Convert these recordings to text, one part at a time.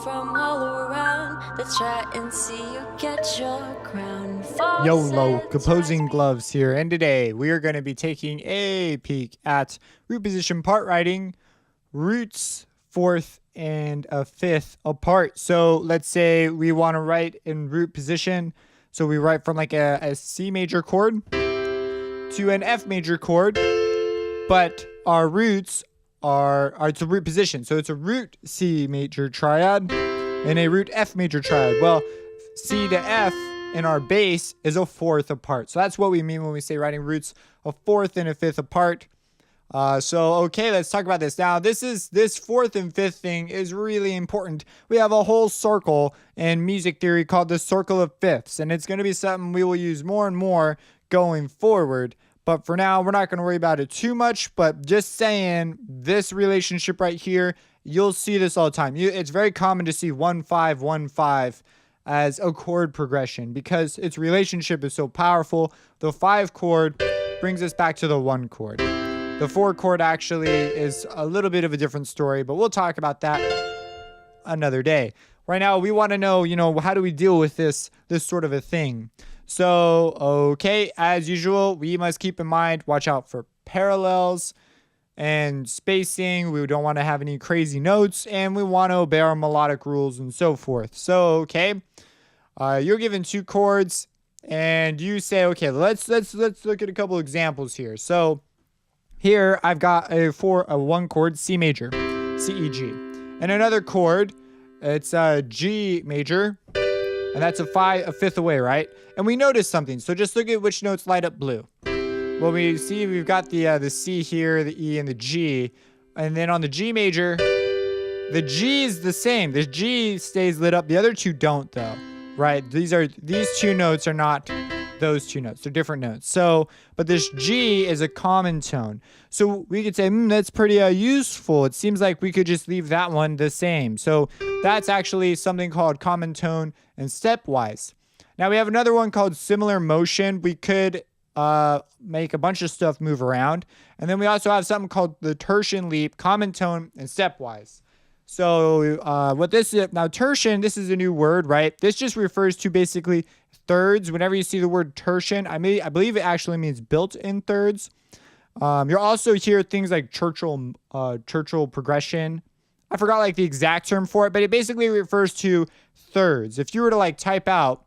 from all around that try and see you get your crown. YOLO, composing gloves here, and today we are going to be taking a peek at root position part writing, roots fourth and a fifth apart. So let's say we want to write in root position. So we write from like a C major chord to an F major chord, but our roots are it's a root position. So it's a root C major triad and a root F major triad. Well, C to F in our bass is a fourth apart. So that's what we mean when we say writing roots a fourth and a fifth apart. Okay, let's talk about this. Now, this fourth and fifth thing is really important. We have a whole circle in music theory called the circle of fifths, and it's going to be something we will use more and more going forward. But for now, we're not going to worry about it too much, but just saying this relationship right here, you'll see this all the time. It's very common to see 1-5, 1-5 as a chord progression because its relationship is so powerful. The 5 chord brings us back to the 1 chord. The 4 chord actually is a little bit of a different story, but we'll talk about that another day. Right now, we want to know, how do we deal with this sort of a thing? So, okay, as usual, we must keep in mind, watch out for parallels and spacing. We don't want to have any crazy notes, and we want to obey our melodic rules and so forth. So, okay, you're given 2 chords, and you say, okay, let's look at a couple examples here. So, here I've got a 1 chord C major, C E G, and another chord. It's a G major, and that's a fifth away, right? And we notice something. So just look at which notes light up blue. Well, we see we've got the C here, the E, and the G. And then on the G major, the G is the same. The G stays lit up. The other 2 don't, though, right? These 2 notes are not those 2 notes. They're different notes. So, but this G is a common tone. So we could say, that's pretty useful. It seems like we could just leave that one the same. So that's actually something called common tone and stepwise. Now we have another one called similar motion. We could make a bunch of stuff move around. And then we also have something called the tertian leap, common tone, and stepwise. So what this is, now tertian, this is a new word, right? This just refers to basically thirds. Whenever you see the word tertian, I believe it actually means built in thirds. You'll also hear things like Churchill progression. I forgot like the exact term for it, but it basically refers to thirds. If you were to type out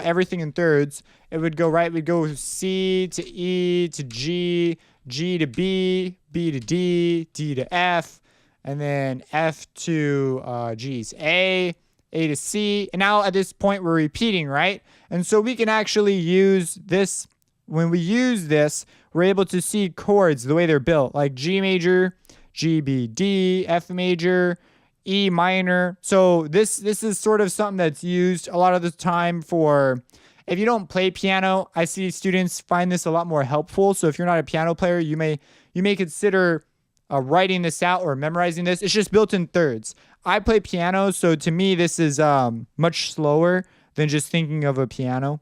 everything in thirds, it would go right. We'd go C to E to G, G to B, B to D, D to F, and then F to A to C. And now at this point we're repeating, right? And so we can actually use this. When we use this, we're able to see chords the way they're built, like G major, G, B, D, F major, E minor. So this is sort of something that's used a lot of the time for, if you don't play piano, I see students find this a lot more helpful. So if you're not a piano player, you may consider writing this out or memorizing this. It's just built in thirds. I play piano, so to me this is much slower than just thinking of a piano.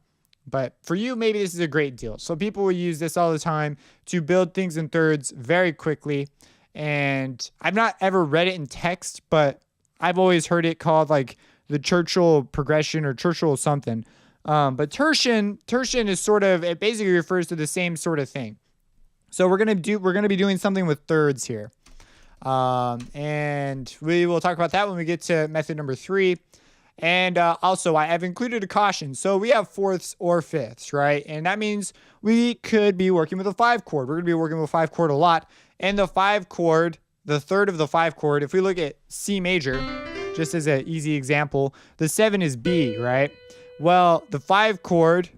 But for you, maybe this is a great deal. So people will use this all the time to build things in thirds very quickly. And I've not ever read it in text, but I've always heard it called like the Churchill progression or Churchill something. But tertian is sort of, it basically refers to the same sort of thing. So we're gonna be doing something with thirds here. And we will talk about that when we get to method number 3. And also, I have included a caution. So we have fourths or fifths, right? And that means we could be working with a 5 chord. We're going to be working with a 5 chord a lot. And the 5 chord, the third of the 5 chord, if we look at C major, just as an easy example, the 7 is B, right? Well, the 5 chord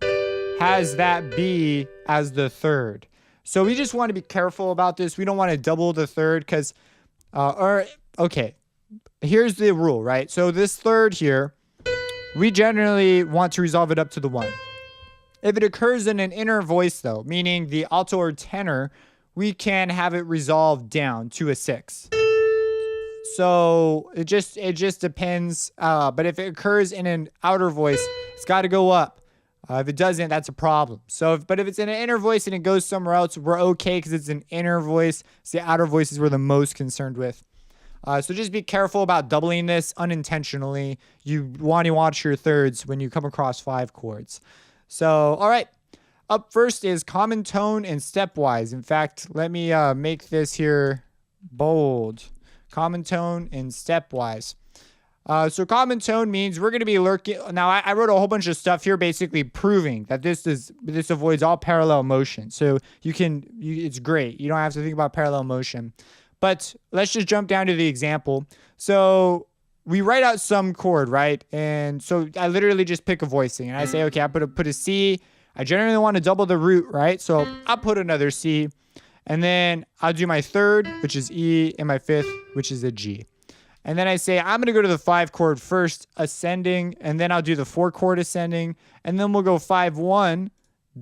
has that B as the third. So we just want to be careful about this. We don't want to double the third because, okay. Here's the rule, right? So this third here, we generally want to resolve it up to the 1. If it occurs in an inner voice, though, meaning the alto or tenor, we can have it resolved down to a 6. So it just depends. But if it occurs in an outer voice, it's got to go up. If it doesn't, that's a problem. But if it's in an inner voice and it goes somewhere else, we're okay because it's an inner voice. It's the outer voices we're the most concerned with. So just be careful about doubling this unintentionally. You want to watch your thirds when you come across 5 chords. So, all right. Up first is common tone and stepwise. In fact, let me make this here bold. Common tone and stepwise. So common tone means we're going to be lurking. Now, I wrote a whole bunch of stuff here basically proving that this avoids all parallel motion. So it's great. You don't have to think about parallel motion. But let's just jump down to the example. So we write out some chord, right? And so I literally just pick a voicing. And I say, okay, I put a C. I generally want to double the root, right? So I'll put another C. And then I'll do my third, which is E, and my fifth, which is a G. And then I say, I'm going to go to the 5 chord first, ascending, and then I'll do the 4 chord ascending, and then we'll go 5-1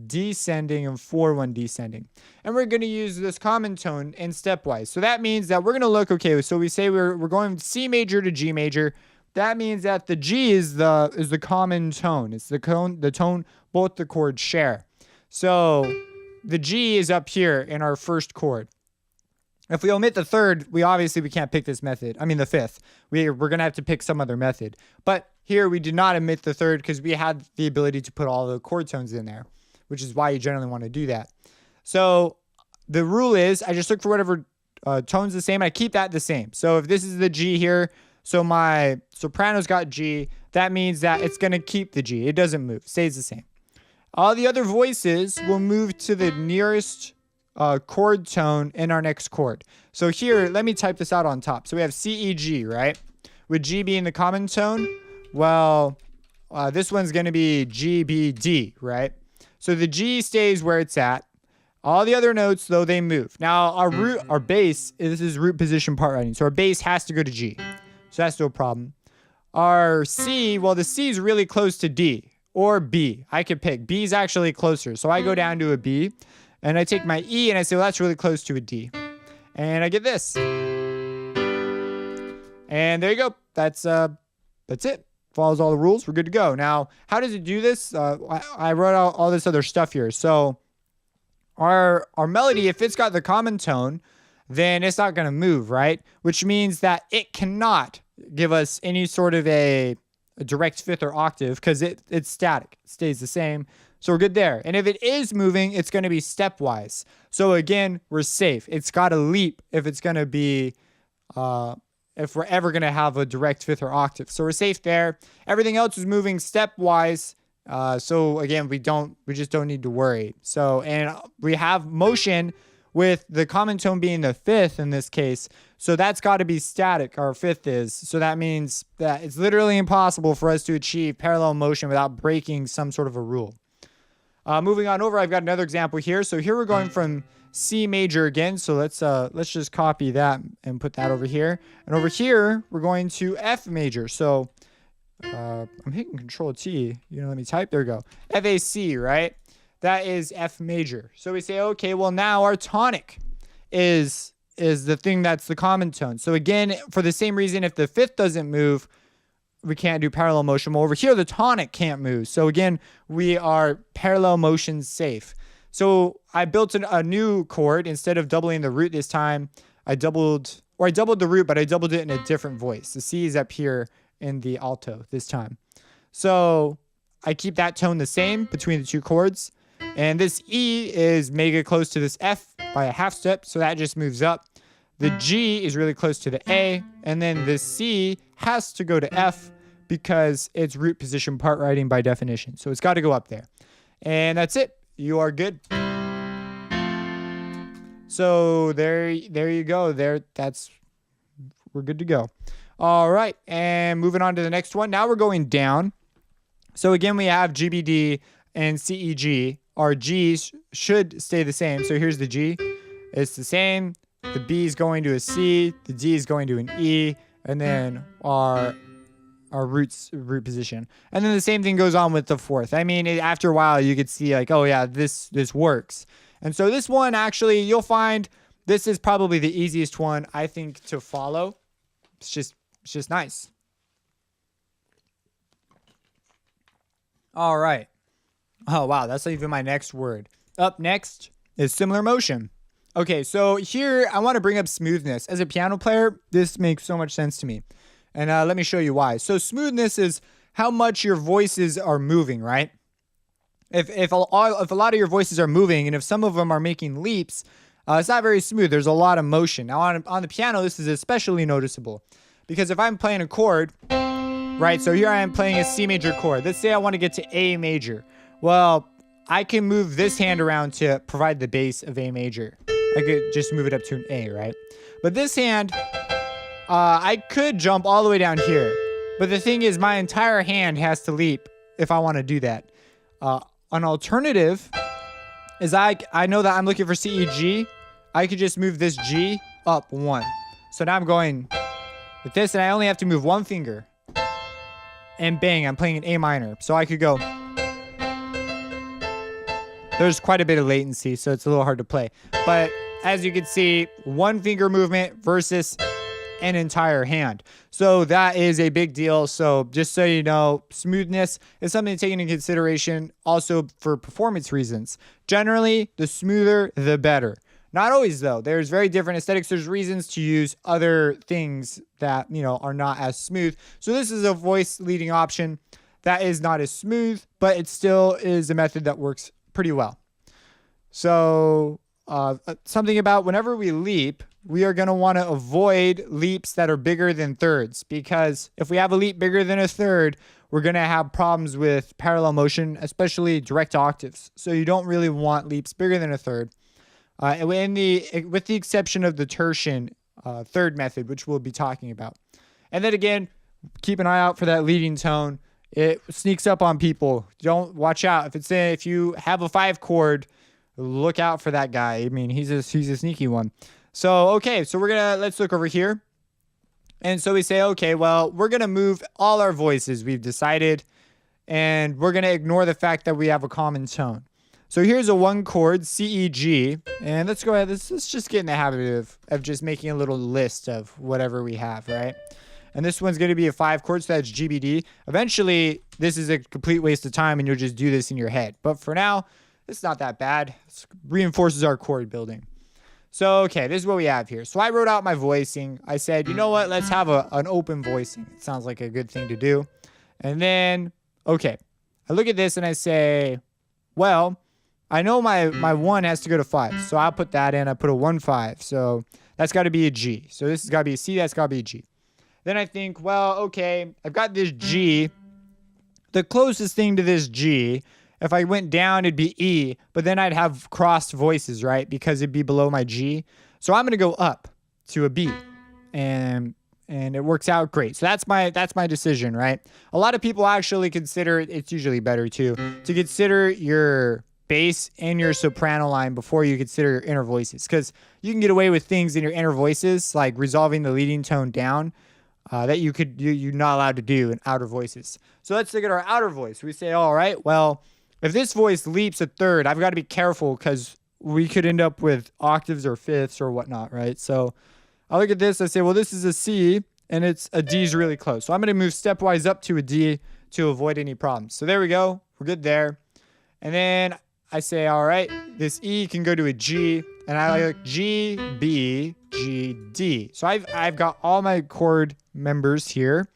descending and 4-1 descending. And we're going to use this common tone in stepwise. So that means that we're going to look, okay, so we say we're going C major to G major. That means that the G is the common tone. It's the tone both the chords share. So the G is up here in our first chord. If we omit the third, we can't pick this method. I mean the fifth. We're going to have to pick some other method. But here we did not omit the third because we had the ability to put all the chord tones in there, which is why you generally want to do that. So the rule is I just look for whatever tone's the same. I keep that the same. So if this is the G here, so my soprano's got G, that means that it's going to keep the G. It doesn't move. It stays the same. All the other voices will move to the nearest chord tone in our next chord. So here, let me type this out on top. So we have C, E, G, right? With G being the common tone, well, this one's going to be G, B, D, right? So the G stays where it's at. All the other notes, though, they move. Now, our bass, this is root position part writing. So our bass has to go to G. So that's no problem. Our C, well, the C is really close to D or B. I could pick. B is actually closer. So I go down to a B. And I take my E and I say, well, that's really close to a D. And I get this. And there you go. That's it. Follows all the rules. We're good to go. Now, how does it do this? I wrote out all this other stuff here. So our melody, if it's got the common tone, then it's not going to move, right? Which means that it cannot give us any sort of a direct fifth or octave because it's static. It stays the same. So we're good there. And if it is moving, it's going to be stepwise. So again, we're safe. It's got to leap if it's going to be, if we're ever going to have a direct fifth or octave. So we're safe there. Everything else is moving stepwise. So again, we just don't need to worry. So, and we have motion with the common tone being the fifth in this case. So that's got to be static. Our fifth is. So that means that it's literally impossible for us to achieve parallel motion without breaking some sort of a rule. Moving on over, I've got another example here. So here we're going from C major again. So let's just copy that and put that over here. And over here, we're going to F major. So I'm hitting Control T. Let me type. There we go. FAC, right? That is F major. So we say, okay, well now our tonic is the thing that's the common tone. So again, for the same reason, if the fifth doesn't move, we can't do parallel motion. Well, over here, the tonic can't move. So again, we are parallel motion safe. So I built a new chord. Instead of doubling the root this time, I doubled the root, but I doubled it in a different voice. The C is up here in the alto this time. So I keep that tone the same between the two chords. And this E is mega close to this F by a half step. So that just moves up. The G is really close to the A. And then the C has to go to F because it's root position part writing by definition. So it's got to go up there. And that's it. You are good. So there you go. We're good to go. All right. And moving on to the next one. Now we're going down. So again, we have GBD and CEG. Our G's should stay the same. So here's the G. It's the same. The B is going to a C. The D is going to an E. And then our root position. And then the same thing goes on with the fourth. I mean, after a while, you could see like, oh yeah, this works. And so this one, actually, you'll find this is probably the easiest one, I think, to follow. It's just nice. All right. Oh, wow. That's even my next word. Up next is similar motion. Okay, so here I want to bring up smoothness. As a piano player, this makes so much sense to me. And let me show you why. So smoothness is how much your voices are moving, right? If a lot of your voices are moving and if some of them are making leaps, it's not very smooth. There's a lot of motion. Now on the piano, this is especially noticeable because if I'm playing a chord, right? So here I am playing a C major chord. Let's say I want to get to A major. Well, I can move this hand around to provide the bass of A major. I could just move it up to an A, right? But this hand, I could jump all the way down here. But the thing is, my entire hand has to leap if I want to do that. An alternative is I know that I'm looking for C, E, G. I could just move this G up one. So now I'm going with this, and I only have to move one finger. And bang, I'm playing an A minor. So I could go. There's quite a bit of latency, so it's a little hard to play. But as you can see, one finger movement versus an entire hand. So that is a big deal. So just so you know, smoothness is something to take into consideration also for performance reasons. Generally, the smoother, the better. Not always though. There's very different aesthetics. There's reasons to use other things that, are not as smooth. So this is a voice leading option that is not as smooth, but it still is a method that works pretty well. So something about whenever we leap, we are going to want to avoid leaps that are bigger than thirds, because if we have a leap bigger than a third, we're going to have problems with parallel motion, especially direct octaves. So you don't really want leaps bigger than a third. With the exception of the tertian third method, which we'll be talking about. And then again, keep an eye out for that leading tone. It sneaks up on people. Don't watch out. If you have a 5 chord, look out for that guy. I mean, he's a sneaky one. So, okay, so let's look over here. And so we say, okay, well, we're going to move all our voices, we've decided, and we're going to ignore the fact that we have a common tone. So here's a 1 chord, C, E, G, and let's go ahead, let's just get in the habit of just making a little list of whatever we have, right? And this one's going to be a 5 chord, so that's G, B, D. Eventually, this is a complete waste of time, and you'll just do this in your head. But for now, it's not that bad. It reinforces our chord building. So, okay, this is what we have here. So I wrote out my voicing. I said, you know what? Let's have an open voicing. It sounds like a good thing to do. And then, okay, I look at this and I say, well, I know my 1 has to go to 5. So I'll put that in. I put a 1, 5. So that's got to be a G. So this has got to be a C. That's got to be a G. Then I think, well, okay, I've got this G. The closest thing to this G, if I went down, it'd be E, but then I'd have crossed voices, right? Because it'd be below my G. So I'm going to go up to a B, and it works out great. So that's my decision, right? A lot of people actually consider, it's usually better too, to consider your bass and your soprano line before you consider your inner voices, because you can get away with things in your inner voices, like resolving the leading tone down, that you're not allowed to do in outer voices. So let's look at our outer voice. We say, all right, well, if this voice leaps a third, I've got to be careful because we could end up with octaves or fifths or whatnot, right? So I look at this, I say, well, this is a C, and a D is really close. So I'm going to move stepwise up to a D to avoid any problems. So there we go. We're good there. And then I say, all right, this E can go to a G, and I like G, B, G, D. So I've got all my chord members here,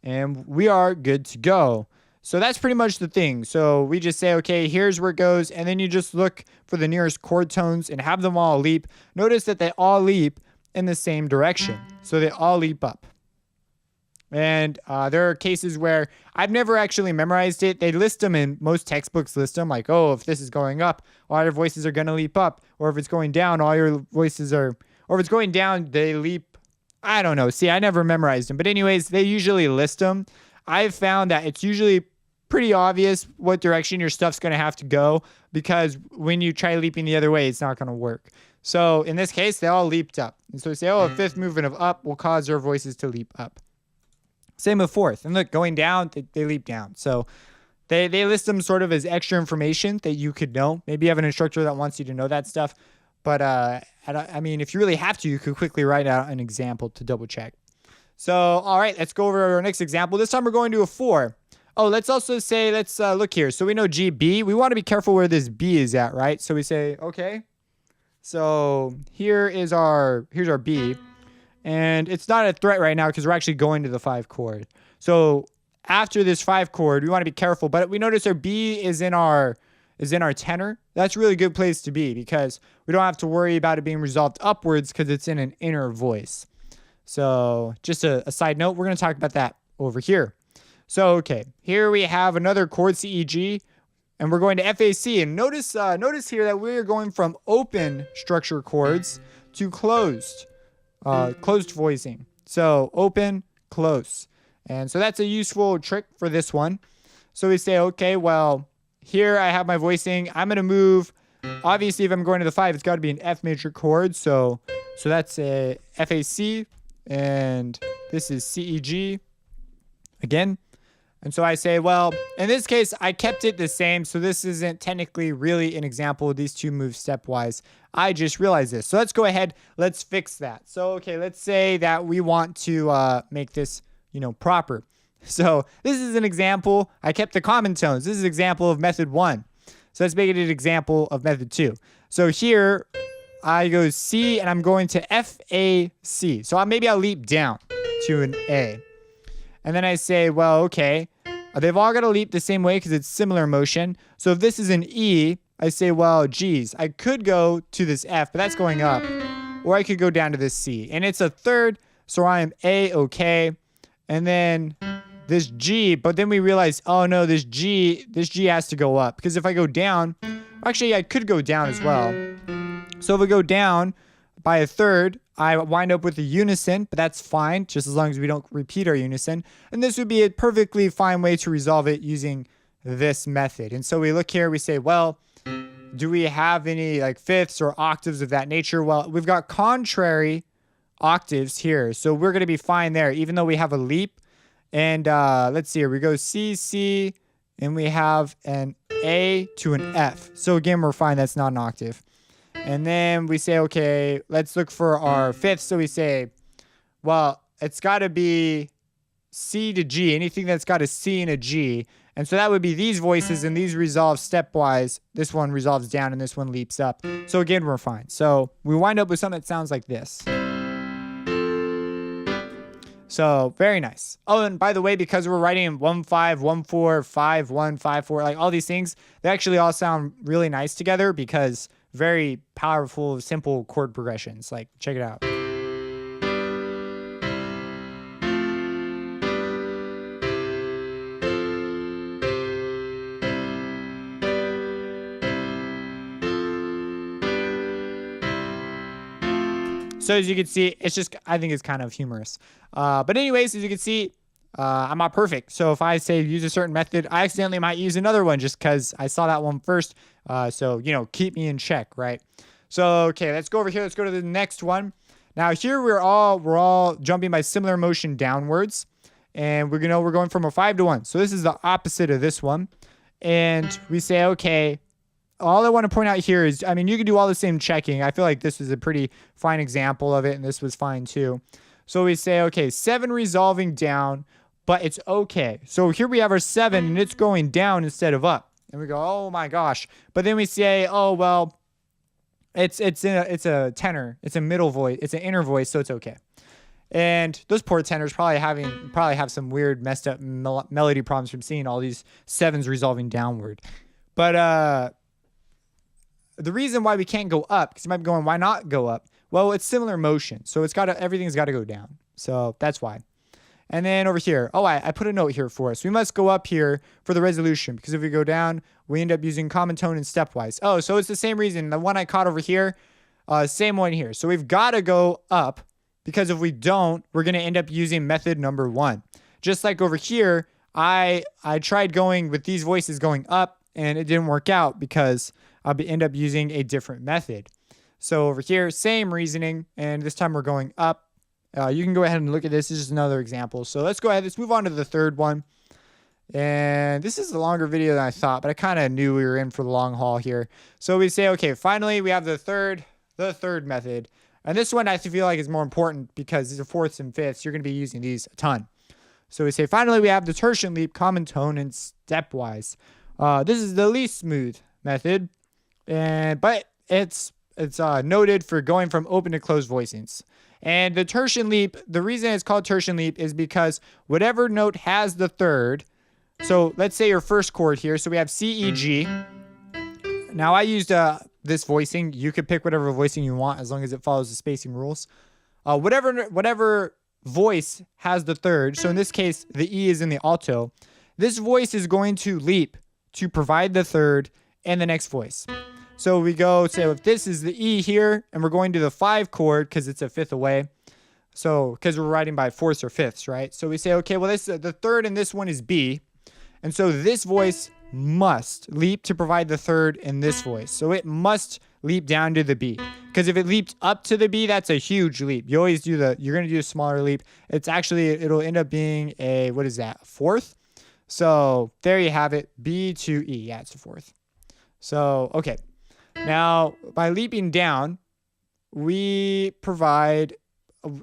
and we are good to go. So that's pretty much the thing. So we just say, okay, here's where it goes. And then you just look for the nearest chord tones and have them all leap. Notice that they all leap in the same direction. So they all leap up. And there are cases where I've never actually memorized it. They list them in most textbooks, list them like, oh, if this is going up, all your voices are going to leap up. Or if it's going down, all your voices are, or if it's going down, they leap. I don't know. See, I never memorized them. But anyways, they usually list them. I've found that it's usually pretty obvious what direction your stuff's going to have to go, because when you try leaping the other way, it's not going to work. So in this case, they all leaped up. And so we say, oh, a fifth movement of up will cause their voices to leap up. Same with fourth. And look, going down, they leap down. So they list them sort of as extra information that you could know. Maybe you have an instructor that wants you to know that stuff. But I mean, if you really have to, you could quickly write out an example to double check. So, all right, let's go over our next example. This time we're going to a 4. Oh, let's also say, let's look here. So we know G, B. We want to be careful where this B is at, right? So we say, okay, So here's our B. And it's not a threat right now because we're actually going to the 5 chord. So after this 5 chord, we want to be careful. But we notice our B is in our tenor. That's a really good place to be because we don't have to worry about it being resolved upwards because it's in an inner voice. So just a side note, we're going to talk about that over here. So, okay, here we have another chord, C, E, G, and we're going to F, A, C. And notice here that we're going from open structure chords to closed voicing. So open, close. And so that's a useful trick for this one. So we say, okay, well, here I have my voicing. I'm going to move. Obviously, if I'm going to the 5, it's got to be an F major chord. So that's a F, A, C. And this is C, E, G again. And so I say, well, in this case, I kept it the same. So this isn't technically really an example of these two moves stepwise. I just realized this. So let's go ahead. Let's fix that. So, okay, let's say that we want to make this, proper. So this is an example. I kept the common tones. This is an example of method 1. So let's make it an example of method 2. So here I go C and I'm going to F, A, C. So maybe I'll leap down to an A. And then I say, well, okay, they've all got to leap the same way because it's similar motion. So if this is an E, I say, well, geez, I could go to this F, but that's going up. Or I could go down to this C. And it's a third, so I am A, okay. And then this G, but then we realize, oh no, this G has to go up. Because if I go down, actually I could go down as well. So if we go down by a third, I wind up with a unison, but that's fine, just as long as we don't repeat our unison. And this would be a perfectly fine way to resolve it using this method. And so we look here, we say, well, do we have any like fifths or octaves of that nature? Well, we've got contrary octaves here, so we're going to be fine there, even though we have a leap. And let's see here, we go C, C, and we have an A to an F. So again, we're fine, that's not an octave. And then we say, okay, let's look for our fifth. So we say, well, it's got to be C to G, anything that's got a C and a G. And so that would be these voices, and these resolve stepwise. This one resolves down and this one leaps up. So again, we're fine. So we wind up with something that sounds like this. So very nice. Oh, and by the way, because we're writing 1 5 1 4 5 1 5 4, like all these things, they actually all sound really nice together because very powerful, simple chord progressions. Like, check it out. So as you can see, I think it's kind of humorous. But anyways, as you can see, I'm not perfect. So if I say use a certain method, I accidentally might use another one just because I saw that one first. So, keep me in check, right? So, okay, let's go over here. Let's go to the next one. Now here we're all jumping by similar motion downwards. And we're going from a 5 to 1. So this is the opposite of this one. And we say, okay, all I want to point out here is, I mean, you can do all the same checking. I feel like this is a pretty fine example of it, and this was fine too. So we say, okay, 7 resolving down, but it's okay. So here we have our 7, and it's going down instead of up. And we go, oh my gosh. But then we say, oh, well, it's a tenor. It's a middle voice. It's an inner voice, so it's okay. And those poor tenors probably have some weird messed up melody problems from seeing all these 7s resolving downward. But the reason why we can't go up, because you might be going, why not go up? Well, it's similar motion, so everything's got to go down. So that's why. And then over here, I put a note here for us. We must go up here for the resolution, because if we go down, we end up using common tone and stepwise. Oh, so it's the same reason. The one I caught over here, same one here. So we've got to go up, because if we don't, we're going to end up using method number 1. Just like over here, I tried going with these voices going up, and it didn't work out because I'll end up using a different method. So over here, same reasoning, and this time we're going up. You can go ahead and look at this. This is just another example. So let's go ahead. Let's move on to the third one. And this is a longer video than I thought, but I kind of knew we were in for the long haul here. So we say, okay, finally we have the third method. And this one I feel like is more important because these are fourths and fifths. You're going to be using these a ton. So we say, finally we have the tertian leap, common tone, and stepwise. This is the least smooth method. But it's noted for going from open to closed voicings. And the tertian leap, the reason it's called tertian leap is because whatever note has the third. So let's say your first chord here. So we have C, E, G. Now I used this voicing. You could pick whatever voicing you want as long as it follows the spacing rules. Whatever voice has the third. So in this case, the E is in the alto. This voice is going to leap to provide the third and the next voice. So we go, so if this is the E here, and we're going to the 5 chord because it's a fifth away. So, because we're writing by fourths or fifths, right? So we say, okay, well, the third in this one is B. And so this voice must leap to provide the third in this voice. So it must leap down to the B. Because if it leaped up to the B, that's a huge leap. You always do you're going to do a smaller leap. It'll end up being a, what is that, fourth? So there you have it, B to E. Yeah, it's a fourth. So, okay. Now, by leaping down, we provide,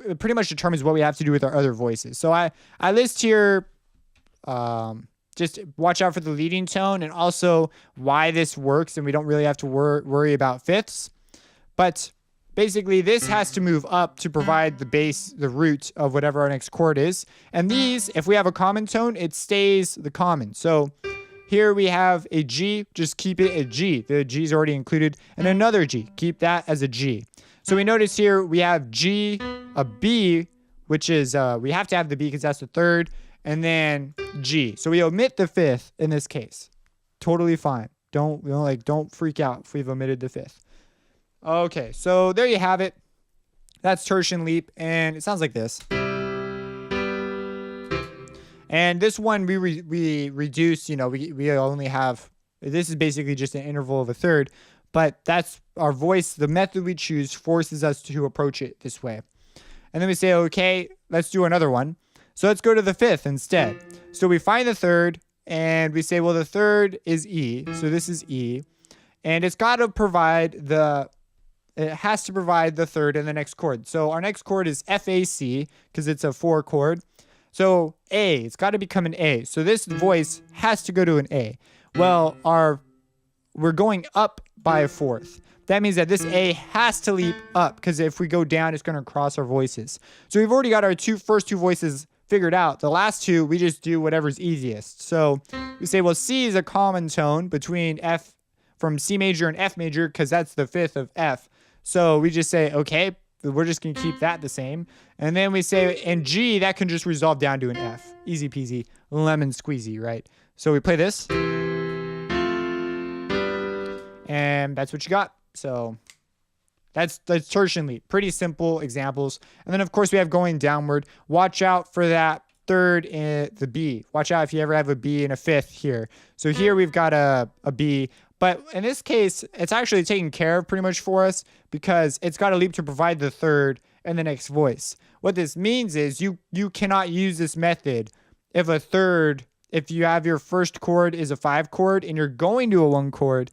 it pretty much determines what we have to do with our other voices. So I list here, just watch out for the leading tone and also why this works, and we don't really have to worry about fifths. But basically, this has to move up to provide the base, the root of whatever our next chord is. And these, if we have a common tone, it stays the common. So here we have a G, just keep it a G. The G is already included. And another G, keep that as a G. So we notice here we have G, a B, which is, we have to have the B because that's the third, and then G. So we omit the fifth in this case. Totally fine. Don't freak out if we've omitted the fifth. Okay, so there you have it. That's tertian leap, and it sounds like this. And this one we reduce, we only have, this is basically just an interval of a third, but that's our voice. The method we choose forces us to approach it this way. And then we say, okay, let's do another one. So let's go to the fifth instead. So we find the third, and we say, well, the third is E. So this is E, and it has to provide the third in the next chord. So our next chord is FAC because it's a 4 chord. So A, it's got to become an A. So this voice has to go to an A. Well, we're going up by a fourth. That means that this A has to leap up because if we go down, it's going to cross our voices. So we've already got our first two voices figured out. The last two, we just do whatever's easiest. So we say, well, C is a common tone between F from C major and F major because that's the fifth of F. So we just say, okay, we're just going to keep that the same. And then we say, and G, that can just resolve down to an F. Easy peasy, lemon squeezy, right? So we play this. And that's what you got. So that's tertian leap. Pretty simple examples. And then, of course, we have going downward. Watch out for that third in the B. Watch out if you ever have a B and a fifth here. So here we've got a B. But in this case, it's actually taken care of pretty much for us because it's got to leap to provide the third and the next voice. What this means is you cannot use this method if you have your first chord is a 5 chord and you're going to a 1 chord,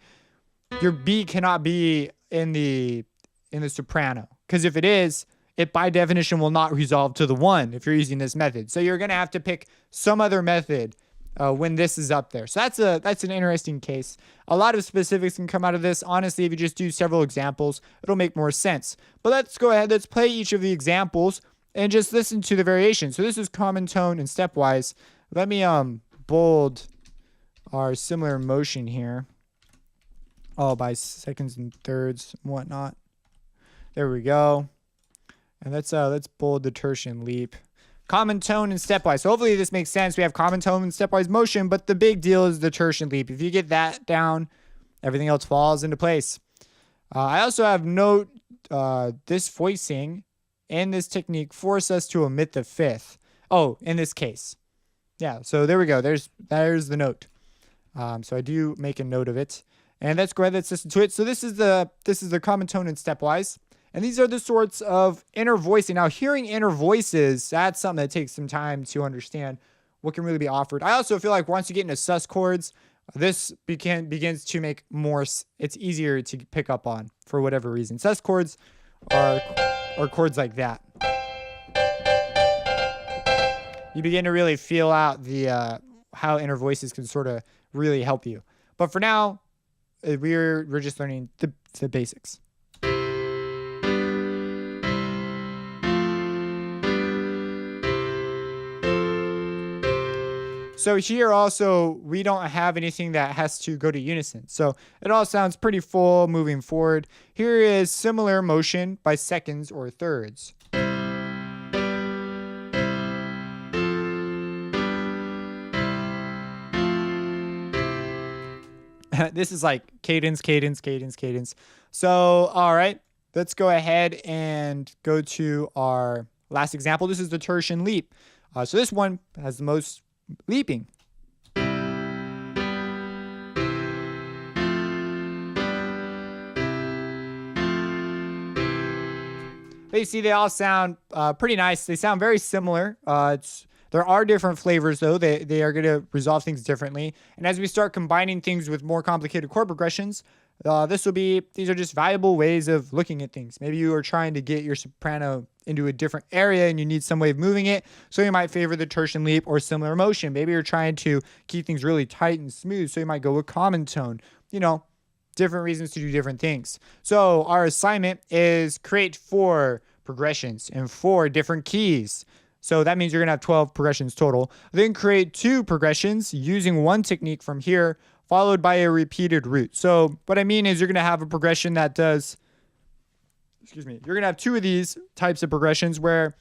your B cannot be in the soprano. Because if it is, it by definition will not resolve to the 1 if you're using this method. So you're going to have to pick some other method when this is up there. So that's an interesting case. A lot of specifics can come out of this. Honestly, if you just do several examples, it'll make more sense. But let's go ahead. Let's play each of the examples and just listen to the variation. So this is common tone and stepwise. Let me bold our similar motion here. Oh, by seconds and thirds and whatnot. There we go. And let's bold the tertian leap. Common tone and stepwise. So hopefully this makes sense. We have common tone and stepwise motion, but the big deal is the tertian leap. If you get that down, everything else falls into place. I also have note this voicing and this technique force us to omit the fifth. Oh, in this case. Yeah, so there we go. There's the note. So I do make a note of it. And let's go ahead, let's listen to it. So this is the common tone and stepwise. And these are the sorts of inner voicing. Now, hearing inner voices, that's something that takes some time to understand what can really be offered. I also feel like once you get into sus chords, this begins to make more, it's easier to pick up on for whatever reason. Sus chords are chords like that. You begin to really feel out the how inner voices can sort of really help you. But for now, we're just learning the basics. So here also, we don't have anything that has to go to unison. So it all sounds pretty full moving forward. Here is similar motion by seconds or thirds. This is like cadence, cadence, cadence, cadence. So, all right, let's go ahead and go to our last example. This is the tertian leap. So this one has the most leaping. But you see, they all sound pretty nice. They sound very similar. There are different flavors, though. They are going to resolve things differently. And as we start combining things with more complicated chord progressions, these are just valuable ways of looking at things. Maybe you are trying to get your soprano into a different area and you need some way of moving it. So you might favor the tertian leap or similar motion. Maybe you're trying to keep things really tight and smooth. So you might go with common tone. Different reasons to do different things. So our assignment is create 4 progressions in 4 different keys. So that means you're going to have 12 progressions total. Then create 2 progressions using one technique from here, followed by a repeated root. So what I mean is you're going to have a progression that does, you're going to have 2 of these types of progressions where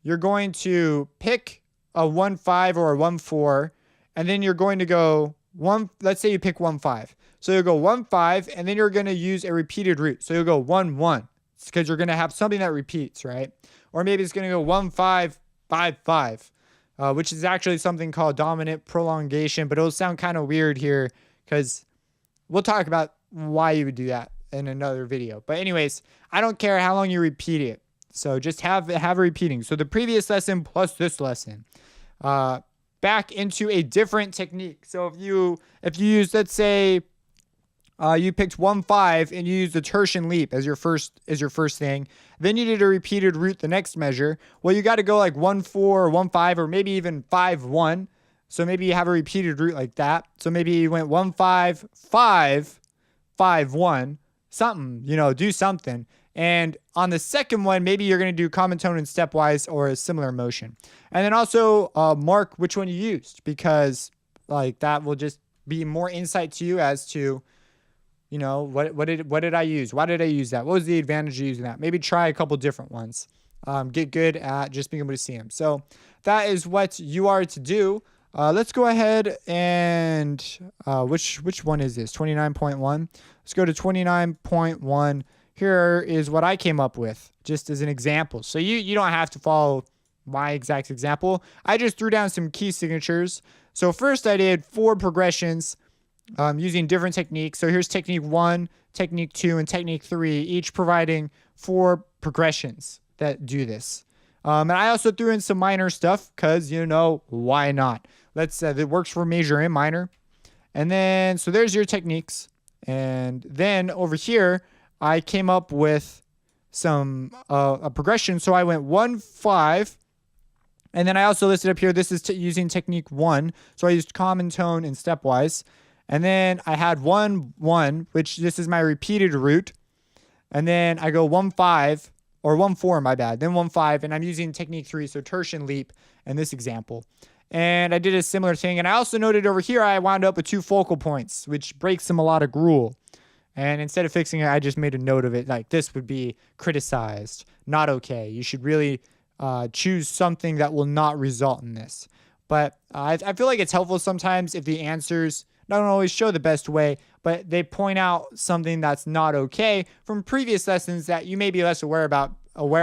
you're going to pick a 1-5 or a 1-4, and then you're going to go let's say you pick 1-5. So you'll go 1-5, and then you're going to use a repeated root. So you'll go 1-1. It's because you're going to have something that repeats, right? Or maybe it's going to go 1-5, 5-5, which is actually something called dominant prolongation, but it'll sound kind of weird here because we'll talk about why you would do that in another video. But anyways, I don't care how long you repeat it. So just have a repeating. So the previous lesson plus this lesson. Back into a different technique. So if you use, let's say, you picked 1-5 and you used the tertian leap as your first thing. Then you did a repeated root the next measure. Well, you got to go like 1-4 or 1-5 or maybe even 5-1. So maybe you have a repeated root like that. So maybe you went 1-5, 5, 5-1, something, do something. And on the second one, maybe you're going to do common tone and stepwise or a similar motion. And then also mark which one you used, because like that will just be more insight to you as to, what did I use? Why did I use that? What was the advantage of using that? Maybe try a couple different ones. Get good at just being able to see them. So that is what you are to do. Let's go ahead and which one is this? 29.1. Let's go to 29.1. Here is what I came up with just as an example. So you don't have to follow my exact example. I just threw down some key signatures. So first I did 4 progressions using different techniques. So here's technique 1, technique 2, and technique 3, each providing 4 progressions that do this. And I also threw in some minor stuff because, why not? It works for major and minor. And then, so there's your techniques. And then over here, I came up with some a progression. So I went 1-5, and then I also listed up here, this is using technique 1. So I used common tone and stepwise. And then I had 1-1, which this is my repeated root. And then I go 1-5, or 1-4, my bad. Then 1-5, and I'm using technique 3, so tertian leap in this example. And I did a similar thing. And I also noted over here, I wound up with 2 focal points, which breaks the melodic rule. And instead of fixing it, I just made a note of it. Like, this would be criticized, not okay. You should really choose something that will not result in this. But I feel like it's helpful sometimes if the answers don't always show the best way, but they point out something that's not okay from previous lessons that you may be less aware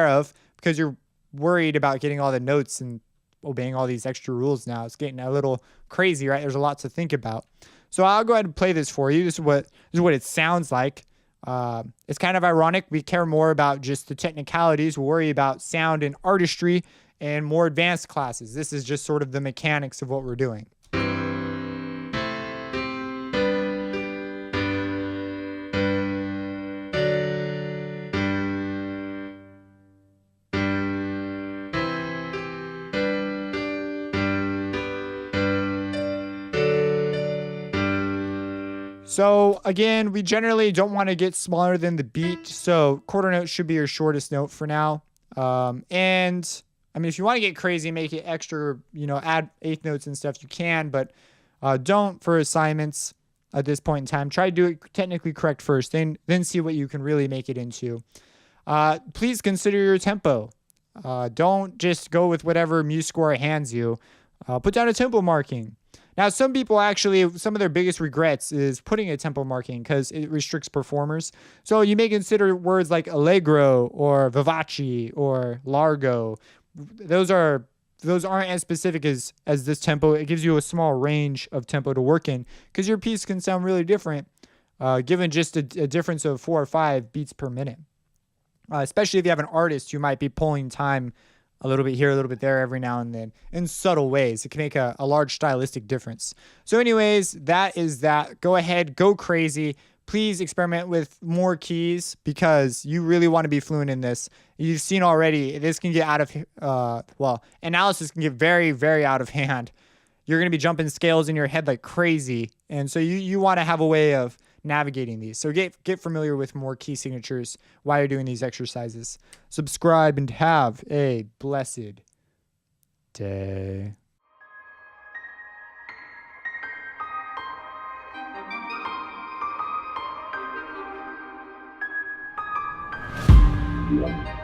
of because you're worried about getting all the notes and obeying all these extra rules now. It's getting a little crazy, right? There's a lot to think about. So I'll go ahead and play this for you. This is what it sounds like. It's kind of ironic. We care more about just the technicalities. We worry about sound and artistry and more advanced classes. This is just sort of the mechanics of what we're doing. So again, we generally don't want to get smaller than the beat. So quarter note should be your shortest note for now. And I mean, if you want to get crazy, make it extra, add eighth notes and stuff, you can, but don't for assignments at this point in time. Try to do it technically correct first, then see what you can really make it into. Please consider your tempo. Don't just go with whatever MuseScore hands you. Put down a tempo marking. Now, some people actually, some of their biggest regrets is putting a tempo marking because it restricts performers. So you may consider words like allegro or vivace or largo. Those aren't as specific as this tempo. It gives you a small range of tempo to work in because your piece can sound really different given just a difference of 4 or 5 beats per minute. Especially if you have an artist who might be pulling time a little bit here, a little bit there every now and then in subtle ways. It can make a large stylistic difference. So anyways, that is that. Go ahead, go crazy. Please experiment with more keys because you really want to be fluent in this. You've seen already, this can get out of, analysis can get very, very out of hand. You're going to be jumping scales in your head like crazy. And so you want to have a way of navigating these. So get familiar with more key signatures while you're doing these exercises. Subscribe and have a blessed day. Yeah.